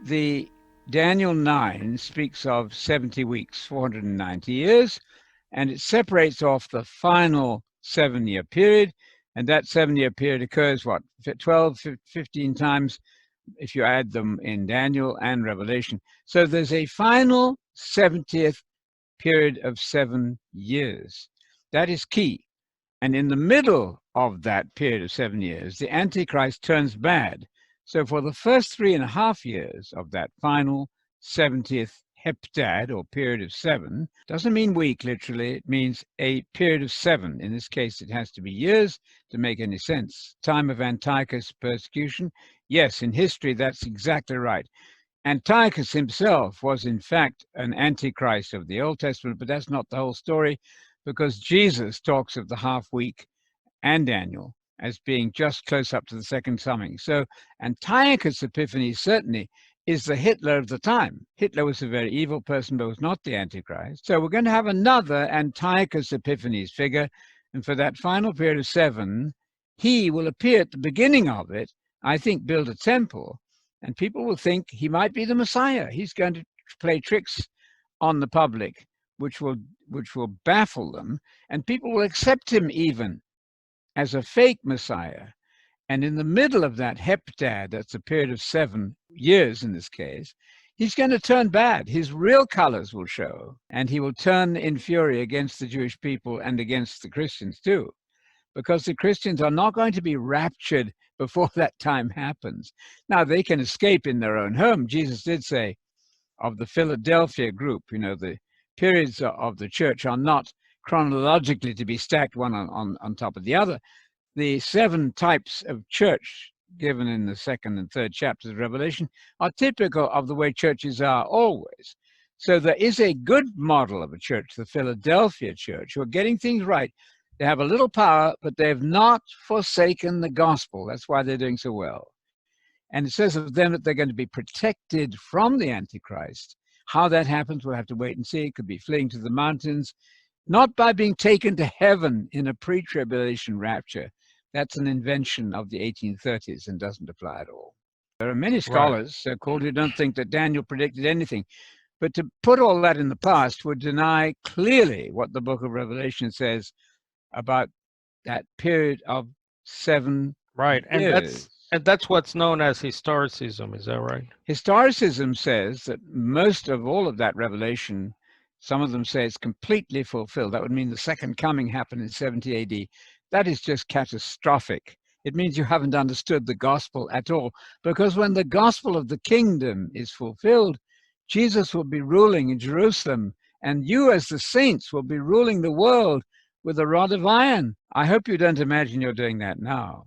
the Daniel 9 speaks of 70 weeks, 490 years, and it separates off the final 7-year period. And that 7-year period occurs, what, 12, 15 times if you add them in Daniel and Revelation. So there's a final 70th period of 7 years. That is key. And in the middle of that period of 7 years, the Antichrist turns bad. So for the first 3.5 years of that final 70th heptad, or period of 7, doesn't mean week literally, it means a period of 7. In this case, it has to be years to make any sense. Time of Antiochus' persecution. Yes, in history, that's exactly right. Antiochus himself was in fact an antichrist of the Old Testament, but that's not the whole story, because Jesus talks of the half week and Daniel as being just close up to the second coming. So Antiochus Epiphanes certainly is the Hitler of the time. Hitler was a very evil person, but was not the Antichrist. So we're going to have another Antiochus Epiphanes figure, and for that final period of 7, he will appear at the beginning of it, I think build a temple, and people will think he might be the Messiah. He's going to play tricks on the public, which will baffle them, and people will accept him even as a fake Messiah. And in the middle of that heptad, that's a period of 7 years in this case, he's going to turn bad. His real colors will show, and he will turn in fury against the Jewish people and against the Christians too, because the Christians are not going to be raptured before that time happens. Now, they can escape in their own home. Jesus did say of the Philadelphia group, the periods of the church are not chronologically to be stacked one on top of the other. The 7 types of church given in the 2nd and 3rd chapters of Revelation are typical of the way churches are always. So there is a good model of a church, the Philadelphia church, who are getting things right. They have a little power, but they have not forsaken the gospel. That's why they're doing so well. And it says of them that they're going to be protected from the Antichrist. How that happens, we'll have to wait and see. It could be fleeing to the mountains, not by being taken to heaven in a pre-tribulation rapture. That's an invention of the 1830s and doesn't apply at all. There are many scholars, so-called, who don't think that Daniel predicted anything. But to put all that in the past would deny clearly what the book of Revelation says about that period of 7 years. And that's what's known as historicism, is that right? Historicism says that most of all of that revelation, some of them say it's completely fulfilled. That would mean the second coming happened in 70 AD. That is just catastrophic. It means you haven't understood the gospel at all, because when the gospel of the kingdom is fulfilled, Jesus will be ruling in Jerusalem, and you as the saints will be ruling the world with a rod of iron. I hope you don't imagine you're doing that now.